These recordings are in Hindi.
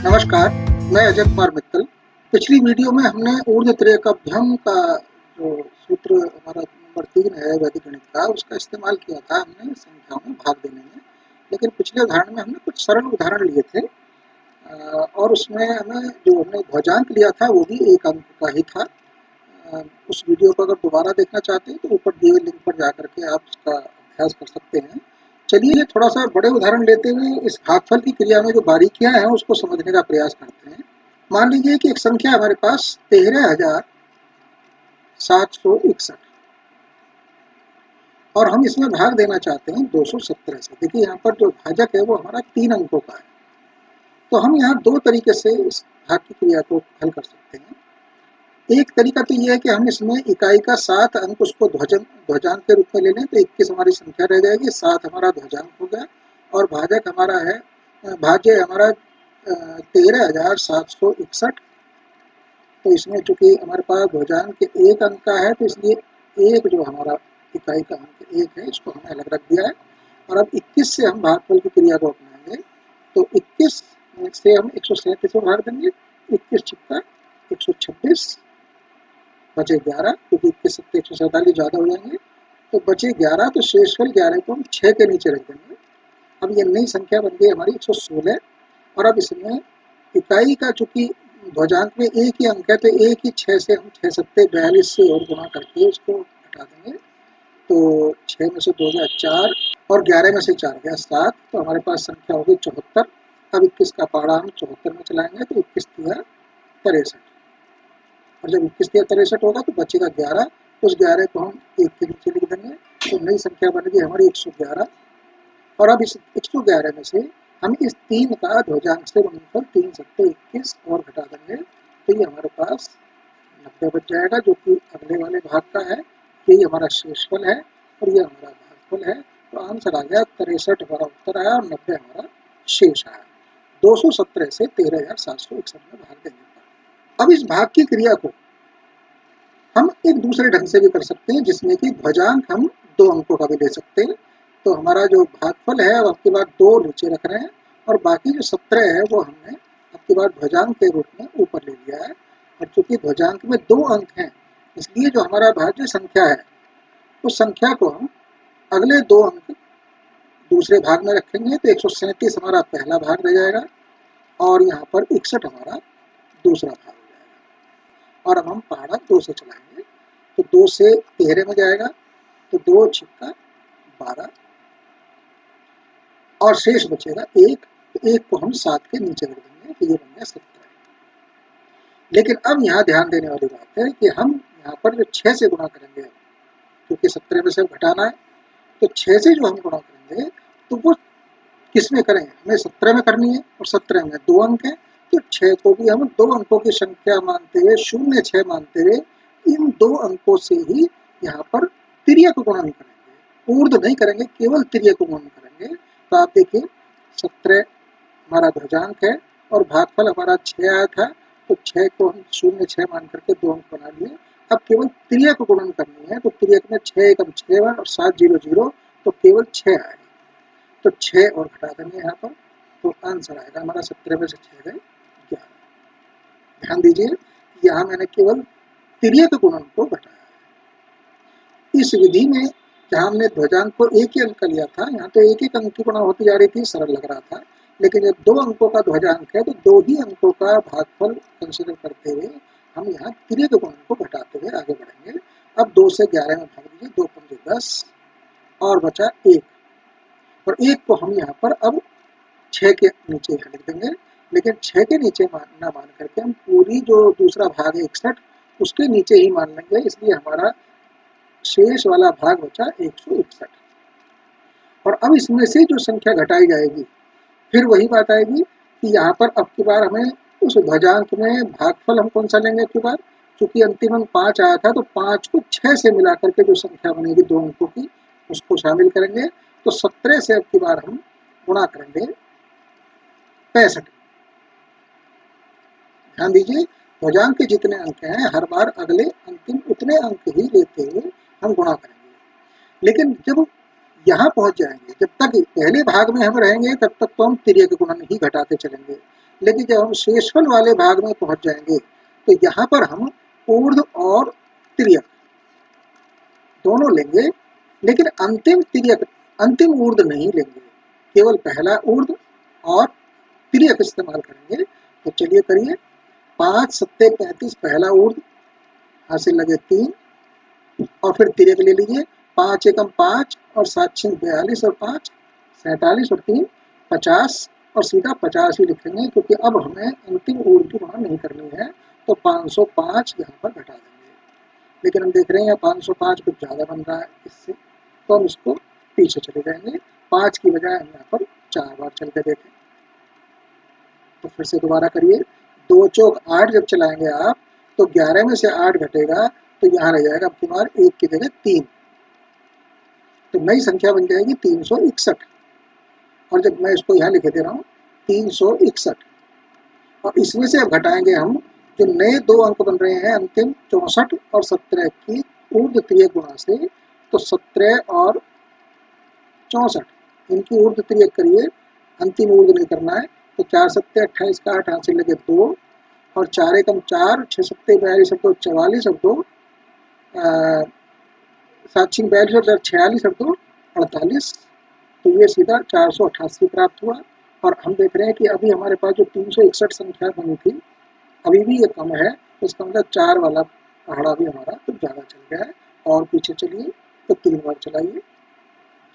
नमस्कार, मैं अजय कुमार मित्तल। पिछली वीडियो में हमने ऊर्ध्वत्रयकभ्यम का जो सूत्र हमारा नंबर 3 है वैदिक गणित का, उसका इस्तेमाल किया था हमने संख्याओं में भाग देने में। लेकिन पिछले उदाहरण में हमने कुछ सरल उदाहरण लिए थे और उसमें जो हमने ध्वजांक लिया था वो भी 1 अंक का ही था। उस वीडियो को अगर दोबारा देखना चाहते हैं तो ऊपर दिए गए लिंक पर जाकर के आप उसका अभ्यास कर सकते हैं। चलिए थोड़ा सा बड़े उदाहरण लेते हुए इस भागफल की क्रिया में जो बारीकियां हैं उसको समझने का प्रयास करते हैं। मान लीजिए कि एक संख्या हमारे पास 13,761 और हम इसमें भाग देना चाहते हैं 217 से। देखिए यहाँ पर जो भाजक है वो हमारा 3 अंकों का है, तो हम यहाँ 2 तरीके से इस भाग की क्रिया को हल कर सकते हैं। एक तरीका तो ये है कि हम इसमें इकाई का 7 अंक उसको ध्वजांक के रूप में ले लें, तो 21 हमारी संख्या रह जाएगी, 7 हमारा ध्वजांक हो गया और भाजक हमारा है भाज्य हमारा 13,761। तो इसमें चूंकि हमारे पास ध्वजांक 1 अंक का है तो इसलिए एक जो हमारा इकाई का अंक 1 है इसको हमने अलग रख दिया है। और अब 21 से हम भागफल की क्रिया को अपनाएंगे, तो 21 से हम 137 में भाग देंगे, 21 छिक्का 126 बचे 11, क्योंकि 21 से 147 ज़्यादा हो जाएंगे, तो बचे 11, तो शेषफल 11 को हम 6 के नीचे रख देंगे। अब ये नई संख्या बन गई हमारी 116। और अब इसमें इकाई का चूंकि ध्वजांक में एक ही अंक है तो एक ही 6 से हम 6 सत्ते 42 से और गुणा करके उसको हटा देंगे, तो 6 में से 2 गया 4 और 11 में से 4 गया 7, तो हमारे पास संख्या होगी 74। अब 21 का पहाड़ा हम 74 में चलाएंगे तो 21 दिया 63, और जब 21 दिया 63 होगा तो बचेगा 11, उस 11 को हम 1 के नीचे लिख देंगे, तो नई संख्या बन गई हमारी 111। और अब इस 111 में से हम इस 3 का ध्वजांक से गुणनफल 3 सत्ते 21 और घटा देंगे, तो ये हमारे पास 90 बच जाएगा, जो कि अगले वाले भाग का है। यही हमारा शेषफल है और ये हमारा भागफल है। तो आंसर आ गया 63 हमारा उत्तर आया और 90 हमारा शेष आया। 217 से 13,761 में भाग देने पर। अब इस भाग की क्रिया को हम एक दूसरे ढंग से भी कर सकते हैं, जिसमें कि ध्वजांक हम 2 अंकों का भी ले सकते हैं। तो हमारा जो भागफल है अब आपके बाद 2 नीचे रख रहे हैं और बाकी जो 17 है वो हमने आपके बाद ध्वजांक के रूप में ऊपर ले लिया है। और चूंकि ध्वजांक में 2 अंक हैं इसलिए जो हमारा भाज्य संख्या है उस संख्या को हम अगले 2 अंक दूसरे भाग में रखेंगे, तो 137 हमारा पहला भाग रह जाएगा और यहाँ पर 61 हमारा दूसरा भाग हो जाएगा। और अब हम पहाड़ा 2 से चलाएंगे, तो 2 से 13 में जाएगा, तो 2 छिक्का 12 और शेष बचेगा 1, तो 1 को हम 7 के नीचे रख देंगे, तो ये बन गया 17। लेकिन अब यहाँ ध्यान देने वाली बात है कि हम यहाँ पर जो 6 से गुणा करेंगे, क्योंकि 17 में से घटाना है, तो 6 से जो हम गुणा करेंगे तो वो किस में करेंगे, हमें 17 में करनी है और 17 में 2 अंक है, तो 6 को भी हम 2 अंकों की संख्या मानते हुए 0-6 मानते हुए इन 2 अंकों से ही यहाँ पर तिर्यक गुणन करेंगे, ऊर्ध्व नहीं करेंगे, केवल तिर्यक गुणन करेंगे। तो आप देखिए 17 हमारा ध्वजांक है और भागफल हमारा 6 आया था, तो 6 को हम 0-6 मान करके 2 अंक बना लिए। अब केवल तिर्यक गुणन करनी है, तो तिर्यक में 6 एकम 6 और 7 0 0, तो केवल 6 आएगा, तो 6 और घटा देंगे यहाँ पर, तो आंसर आएगा हमारा 17 में से 6 गए 11। ध्यान दीजिए यहाँ मैंने केवल तिर्यक गुणन को घटाया। इस विधि में जहाँ हमने ध्वजांक को एक ही अंक का लिया था, यहाँ तो एक एक अंक की गुणा होती जा रही थी, सरल लग रहा था। लेकिन जब 2 अंकों का ध्वजांक है तो 2 ही अंकों का भागफल कंसिडर करते हुए हम यहाँ तिर्यक गुणन को घटाते हुए आगे बढ़ेंगे। अब 2 से 11 में भाग दीजिए, 2 पंजे 10 और बचा 1, और 1 को हम यहाँ पर अब 6 के नीचे लिख देंगे, लेकिन 6 के नीचे ना मान करके हम पूरी जो दूसरा भाग है 61 उसके नीचे ही मान लेंगे, इसलिए हमारा शेष वाला भाग बचा 161। और अब इसमें से जो संख्या घटाई जाएगी फिर वही बात आएगी कि यहाँ पर अब की बार हमें उस ध्वजांक में भागफल हम कौन सा लेंगे अब की बार, चूंकि अंतिम अंक 5 आया था तो 5 को 6 से मिला करके जो संख्या बनेगी 2 अंकों की उसको शामिल करेंगे, तो 17 से अब की बार हम गुणा करेंगे 65। ध्यान दीजिए ध्वजांक के जितने अंक हैं हर बार अगले अंतिम उतने अंक ही लेते हुए हम गुणा करेंगे। लेकिन जब यहाँ पहुंच जाएंगे, जब तक पहले भाग में हम रहेंगे तब तक तो हम तिर्यक गुणन ही घटाते चलेंगे, लेकिन जब हम शेषफल वाले भाग में पहुंच जाएंगे तो यहाँ पर हम ऊर्ध्व और तिर्यक दोनों लेंगे, लेकिन अंतिम तिर्यक अंतिम ऊर्ध्व नहीं लेंगे, केवल पहला ऊर्ध्व और तिर्यक इस्तेमाल करेंगे। तो चलिए करिए, 5 सत्ते 35 पहला ऊर्ध्व, हासिल लगे 3, और फिर तिर्यक ले लीजिए, 5 एकम 5 और 7 छिंग 42 और 5 47 और 3 50, और सीधा 50 ही लिखेंगे क्योंकि अब हमें अंतिम ऊर्ध्व की गणना नहीं करनी है। तो 505 यहाँ पर घटा देंगे, लेकिन हम देख रहे हैं यहाँ 505 कुछ ज़्यादा बन रहा है इससे, तो हम इसको पीछे चले जाएंगे। 5 की बजाय हम यहाँ पर 4 बार चल के देखें। तो फिर से दोबारा करिए, 2 चौक 8 जब चलाएंगे आप तो 11 में से 8 घटेगा तो यहाँ रह जाएगा अब की बार 1 की जगह 3, तो नई संख्या बन जाएगी 361। और जब मैं इसको यहाँ लिखे दे रहा हूँ 361, और इसमें से अब घटाएंगे हम जो नए 2 अंक बन रहे हैं अंतिम 64 और 17 की ऊर्ध्व तिर्यक गुणा से, तो 17 और 64 इनकी ऊर्ध्व तिर्यक करिए, अंतिम ऊर्ध्व नहीं करना है। तो 4 सत्ते 28 का 8 हासिल लगे 2, और 4 एकम 4 6 सत्ते 42 और 2 44 और 2 7 छिंग 42 और 46 और 2 48, तो ये सीधा 488 प्राप्त हुआ। और हम देख रहे हैं कि अभी हमारे पास जो 361 संख्या बनी थी अभी भी ये कम है, तो इसका मतलब 4 वाला पहाड़ा भी हमारा कुछ ज़्यादा चल गया है। और पीछे चलिए, तो 3 बार चलाइए,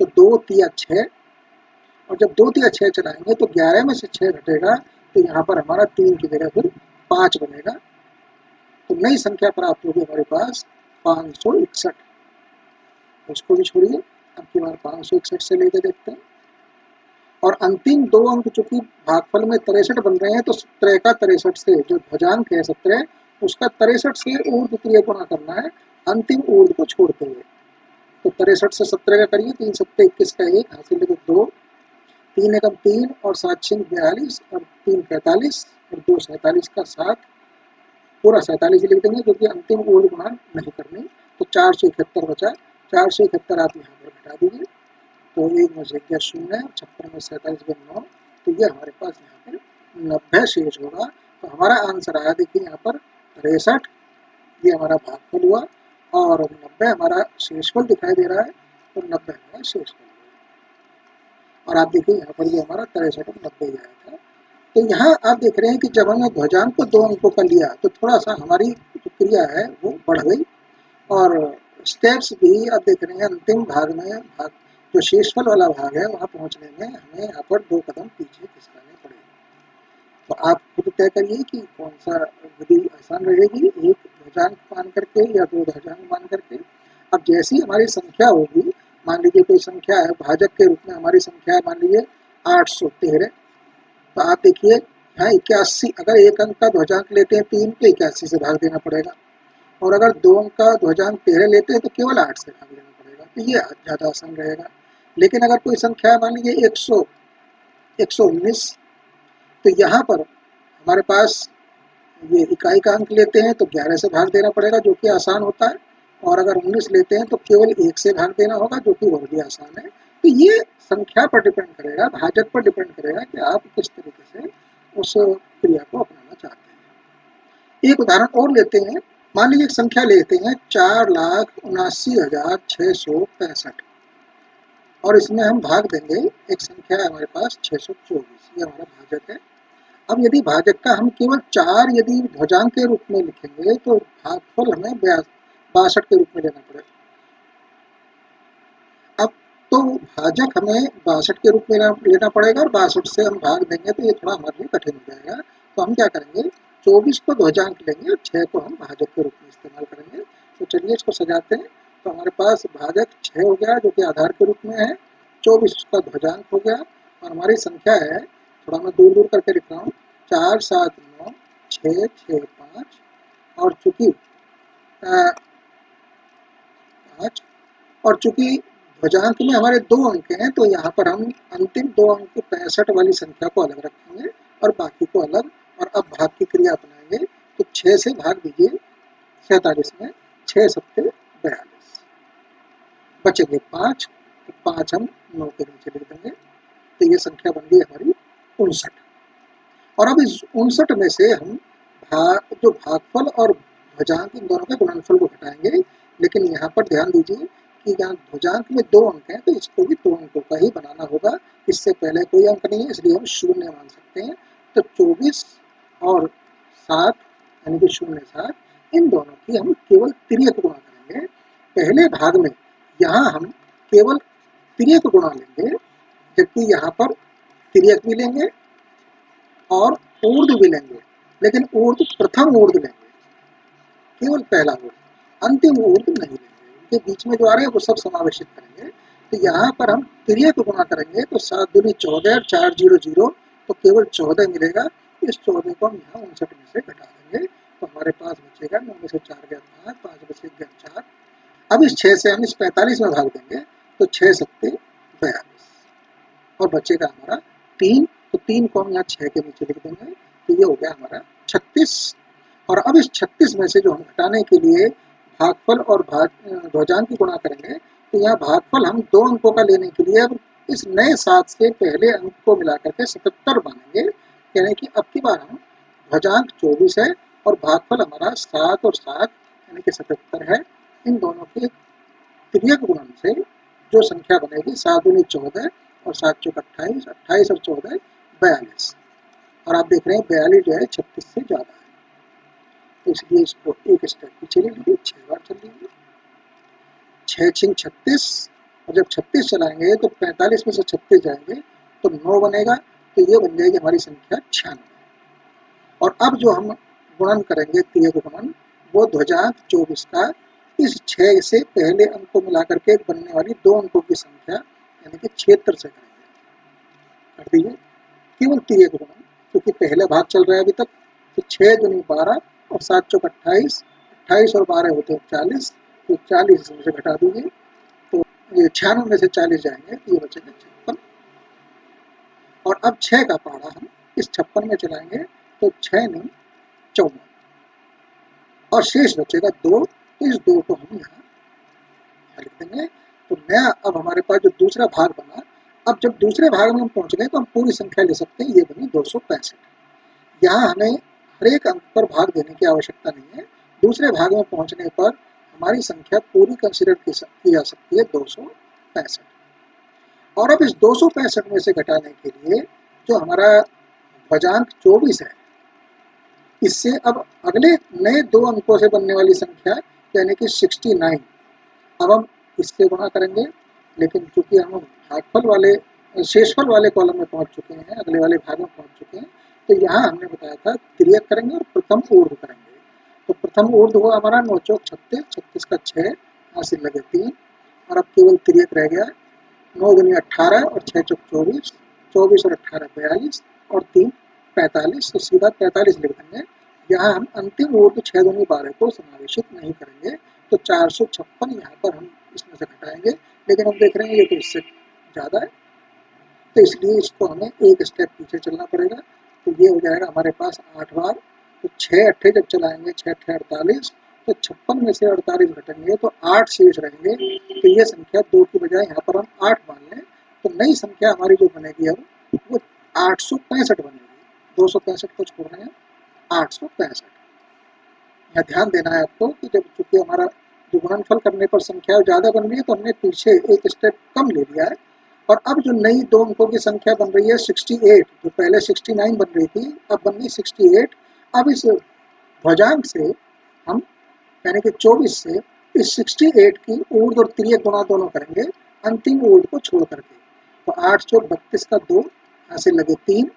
तो 2 तिया 6, और जब 2 तिया 6 चलाएंगे तो 11 में से 6 घटेगा, तो यहाँ पर हमारा 3 की जगह फिर 5 बनेगा। तो नई संख्या प्राप्त होगी हमारे पास 561। उसको भी छोड़िए, अब की बार 561 से लेकर देखते हैं। और अंतिम 2 अंक चूंकि भागफल में 63 बन रहे हैं, तो 17 का 63 से, जो ध्वजांक है 17 उसका 63 से ऊर्ध्व तिर्यक गुणा करना है अंतिम ऊर्ध्व को छोड़ते हुए। तो 63 से 17 का करिए, 3 सत्ते 21 का 1 हासिल लगे 2, 3 एकम 3 और 7 छिंग 42 और 3 45 और 2 47 का 7, पूरा 47 लिख देंगे क्योंकि अंतिम ऊर्ध्व गुणा नहीं करनी। तो 471 बचा, 471 आप यहाँ पर घटा दीजिए, तो 1 में से गया 0, 56 में 47 गया 9, तो ये हमारे पास यहाँ पर 90 शेष होगा। तो हमारा आंसर आया, देखिए यहाँ पर 63 ये हमारा भागफल हुआ, और 90 हमारा शेषफल दिखाई दे रहा है, तो 90 हमारा शेषफल हुआ। और आप देखिए यहाँ पर भी हमारा 63 और 90 आया था। तो यहाँ आप देख रहे हैं कि जब हमने ध्वजांक को 2 अंकों का लिया तो थोड़ा सा हमारी जो क्रिया है वो बढ़ गई, और स्टेप्स भी आप देख रहे हैं अंतिम भाग में, जो शेषफल वाला भाग है वहाँ पहुँचने में हमें यहाँ पर 2 कदम पीछे खिसकाने पड़ेंगे। तो आप खुद तय करिए कि कौन सा विधि आसान रहेगी, एक ध्वजांक मान करके या 2 ध्वजांक मान करके। अब जैसी हमारी संख्या होगी, मान लीजिए कोई संख्या है भाजक के रूप में, हमारी संख्या है मान लीजिए 813, तो आप देखिए यहाँ 81, अगर एक अंक का ध्वजांक लेते हैं 3 तो 81 से भाग देना पड़ेगा, और अगर 2 अंक का ध्वजांक 13 लेते हैं तो केवल 8 से भाग देना पड़ेगा, तो ये ज़्यादा आसान रहेगा। लेकिन अगर कोई संख्या मान लीजिए 119, तो यहाँ पर हमारे पास ये इकाई का अंक लेते हैं तो 11 से भाग देना पड़ेगा, जो कि आसान होता है, और अगर 19 लेते हैं तो केवल 1 से भाग देना होगा, जो कि और भी आसान है। तो ये संख्या पर डिपेंड करेगा, भाजक पर डिपेंड करेगा कि आप किस तरीके से उस क्रिया को अपनाना चाहते हैं। एक उदाहरण और लेते हैं, मान लीजिए एक संख्या लेते हैं 4,79,665, और इसमें हम भाग देंगे, एक संख्या है हमारे पास 624, ये हमारा भाजक है। अब यदि भाजक का हम केवल 4 यदि ध्वजांक के रूप में लिखेंगे तो भागफल हमें 62 के रूप में लेना पड़ेगा। अब तो भाजक हमें 62 के रूप में लेना पड़ेगा, और 62 से हम भाग देंगे तो ये थोड़ा हमारे लिए कठिन हो जाएगा। तो हम क्या करेंगे, 24 को ध्वजांक लेंगे और 6 को हम भाजक के रूप में इस्तेमाल करेंगे। तो चलिए इसको सजाते हैं। तो हमारे पास भाजक 6 हो गया जो कि आधार के रूप में है, 24 का ध्वजांक हो गया, और हमारी संख्या है, थोड़ा मैं दूर दूर करके लिख रहा हूँ, 4 7 9 6 6 5, और चूंकि 5, और चूंकि ध्वजांक में हमारे 2 अंक हैं तो यहाँ पर हम अंतिम 2 अंक 65 वाली संख्या को अलग रखेंगे और बाकी को अलग, और अब भाग की क्रिया अपनाएंगे। तो 6 से भाग दीजिए 47 में, 6 सत्ते 42, बचेंगे 5, तो 5 हम 9 के नीचे लिख देंगे, तो ये संख्या बन गई हमारी 59। और अब इस 59 में से हम जो भागफल और ध्वजांक इन दोनों के गुणनफल को घटाएंगे, लेकिन यहाँ पर ध्यान दीजिए कि यहाँ ध्वजांक में 2 अंक हैं, तो इसको भी 2 अंकों का ही बनाना होगा। इससे पहले कोई अंक नहीं है, इसलिए हम 0 मान सकते हैं। तो 24 और 7 यानी कि 07, इन दोनों की हम केवल तिर्यक गुणा करेंगे। पहले भाग में यहाँ हम केवल तिर्यक गुणा लेंगे, जबकि यहाँ पर तिर्यक भी लेंगे और ऊर्ध्व भी लेंगे, लेकिन ऊर्ध्व प्रथम ऊर्ध्व लेंगे, केवल पहला ऊर्ध्व, अंतिम ऊर्ध्व नहीं लेंगे। उनके बीच में जो आ रहे हैं वो सब समावेशित करेंगे। तो यहाँ पर हम तिर्यक गुणा करेंगे तो 7 दूनी 14 और 4 0 0, तो केवल 14 मिलेगा। इस 14 को हम यहाँ 59 में से घटा देंगे, तो हमारे पास बचेगा 9 में से 4 गया 5, 5 बचे गया 4। अब इस 6 से हम इस 45 में भाग देंगे, तो 6 सत्ते 42 और बचेगा हमारा 3। तो 3 को हम यहाँ 6 के नीचे लिख देंगे, तो ये हो गया हमारा 36। और अब इस 36 में से जो हम घटाने के लिए भागफल और ध्वजांक की गुणा करेंगे, तो यहाँ भागफल हम 2 अंकों का लेने के लिए अब इस नए 7 से पहले अंक को मिला करके 77 मानेंगे। यानी कि अब की बार हम ध्वजांक 24 है और भागफल हमारा 7 और 7 यानी कि 77 है। इन दोनों के तिर्यक गुणन से जो संख्या बनेगी 7 दूनी 14 और 7 चौक 28, 28 और 14 42। और आप देख रहे हैं 42 जो है 36 से ज़्यादा है, तो इसलिए इसको एक स्टेप पीछे ले लीजिए, 6 बार चल लीजिए। 6 छिंग 36, और जब 36 चलाएंगे तो 45 में से 36 जाएंगे तो 9 बनेगा, तो ये बन जाएगी हमारी संख्या 96। और अब जो हम गुणन करेंगे तिर्यक गुणन, वो ध्वजांक 24 का इस 6 से पहले अंक को मिलाकर के बनने वाली 2 अंकों की संख्या यानी कि क्षेत्र से करेंगे। कर दीजिए केवल तिर्यक गुणन, क्योंकि पहले भाग चल रहा है अभी तक। तो 6 दूनी 12 और 7 चौक 28, 28 और 12 होते हैं 40, तो 40 इसमें से घटा दीजिए, तो ये 96 में से 40 जाएंगे, तो ये बचेगा 56। और अब 6 का पहाड़ा हम इस 56 में चलाएंगे, तो 6 नहीं 54 और शेष बचेगा 2, तो इस 2 को हम यहाँ लिख देंगे। तो नया अब हमारे पास जो दूसरा भाग बना, अब जब दूसरे भाग में हम पहुंच गए तो हम पूरी संख्या ले सकते हैं। ये बनी 265। यहाँ हमें हर एक अंक पर भाग देने की आवश्यकता नहीं है। दूसरे भाग में पहुंचने पर हमारी संख्या पूरी कंसिडर की जा सकती है 265। और अब इस 265 में से घटाने के लिए जो हमारा ध्वजांक 24 है, इससे अब अगले नए 2 अंकों से बनने वाली संख्या यानी कि 69, अब हम इससे गुणा करेंगे। लेकिन चूंकि हम भागफल वाले शेषफल वाले कॉलम में पहुंच चुके हैं, अगले वाले भाग में पहुंच चुके हैं, तो यहाँ हमने बताया था तिर्यक करेंगे और प्रथम ऊर्ध्व करेंगे। तो प्रथम ऊर्ध्व हुआ हमारा 9 चौक 36, 36 का 6 यहाँ से लगे 3, और अब केवल तिर्यक रह गया। 9 दूनी 18 और 6 चौक 24, 24 और 18 42 और 3 45, तो सीधा 45 लिख देंगे। यहाँ हम अंतिम ऊर्ध्व 6 दूनी 12 को समावेशित नहीं करेंगे, तो 456 यहाँ पर हम इसमें से घटाएंगे, लेकिन हम देख रहे हैं ये तो इससे ज़्यादा है, तो इसलिए इसको हमें एक स्टेप पीछे चलना पड़ेगा। तो ये हो जाएगा हमारे पास 8 बार, तो 6 अट्ठे जब चलाएंगे 6 अट्ठे 48, तो 56 में से 48 घटेंगे तो 8 शेष रहेंगे। तो ये संख्या 2 की बजाय यहाँ पर हम 8 मान लें, तो नई संख्या हमारी जो बनेगी अब वो 865 बनेगी। 265 को छोड़ रहे हैं, 865। यहाँ ध्यान देना है आपको कि जब चूंकि हमारा जो गुणनफल करने पर संख्या ज़्यादा बन रही है, तो हमने पीछे एक स्टेप कम ले लिया है। और अब जो नई 2 अंकों की संख्या बन रही है 68, जो पहले 69 बन रही थी, अब बन गई 68। अब इस ध्वजांक से हम यानी कि 24 से इस 68 की ऊर्ध्व और तिर्यक गुणा दोनों करेंगे, अंतिम ऊर्ध्व को छोड़ करके। तो 8 चौक 32 का 2 यहाँ से लगे 3,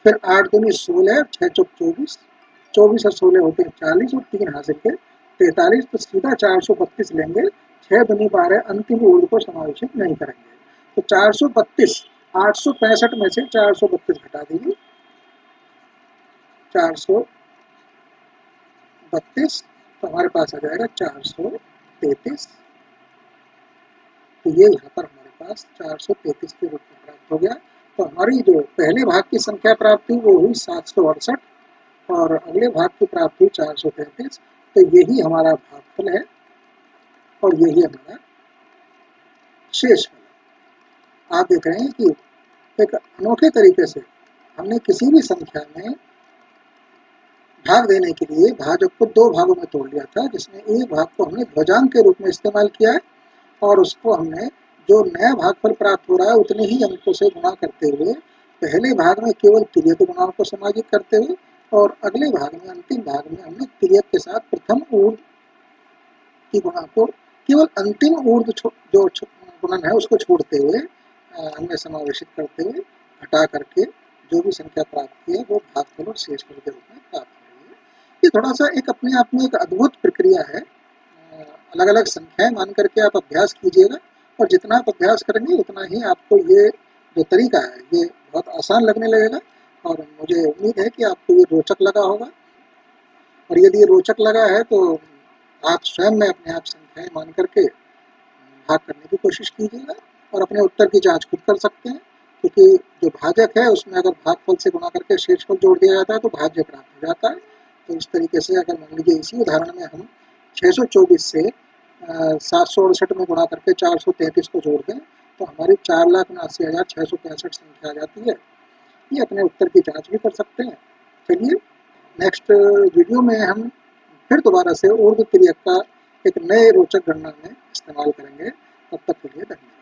फिर 8 दूनी 16, 6 चौक 24, 24 और 16 होते हैं 40 और 3 हासिल के 43, तो सीधा 432 लेंगे। 6 दूनी 12 अंतिम ऊर्ध्व को समावेशित नहीं करेंगे, तो 432, 865 में से 432 घटा दीजिए, 432, तो हमारे पास आ जाएगा 433। तो ये यहाँ पर हमारे पास 433 के रूप में प्राप्त हो गया। तो हमारी जो पहले भाग की संख्या प्राप्त हुई वो हुई 768 और अगले भाग की प्राप्त हुई 433। तो यही हमारा भागफल है और यही हमारा शेषफल। आप देख रहे हैं कि एक अनोखे तरीके से हमने किसी भी संख्या में भाग देने के लिए भाजक को दो भागों में तोड़ लिया था, जिसमें एक भाग को हमने ध्वजांक के रूप में इस्तेमाल किया है और उसको हमने जो नया भागफल प्राप्त हो रहा है उतने ही अंकों से गुणा करते हुए पहले भाग में केवल तिर्यक गुणाओं को समायोजित करते हुए और अगले भाग में, अंतिम भाग में हमने तिर्यक के साथ प्रथम ऊर्ध्व की गुणा को केवल अंतिम ऊर्ध्व जो गुणन है उसको छोड़ते हुए हमने समावेशित करते हुए हटा करके जो भी संख्या प्राप्त की है वो भागफल और शेषफल के रूप में प्राप्त हुई है। ये थोड़ा सा एक अपने आप में एक अद्भुत प्रक्रिया है। अलग अलग संख्याएं मान करके आप अभ्यास कीजिएगा और जितना आप अभ्यास करेंगे उतना ही आपको ये जो तरीका है ये बहुत आसान लगने लगेगा और मुझे उम्मीद है कि आपको ये रोचक लगा होगा। और यदि ये रोचक लगा है तो आप स्वयं में अपने आप संख्याएं मान करके भाग करने की कोशिश कीजिएगा और अपने उत्तर की जांच खुद कर सकते हैं, क्योंकि जो भाजक है उसमें अगर भागफल से गुणा करके शेषफल जोड़ दिया जाता है तो भाज्य प्राप्त हो जाता है। तो इस तरीके से अगर मान लीजिए इसी उदाहरण में हम 624 से 768 में गुणा करके 433 को जोड़ दें तो हमारी 4,79,665 संख्या आ जाती है। ये अपने उत्तर की जांच भी कर सकते हैं। चलिए नेक्स्ट वीडियो में हम फिर दोबारा से ऊर्ध्व तिर्यक का एक नए रोचक गणना में इस्तेमाल करेंगे। तब तक के लिए धन्यवाद।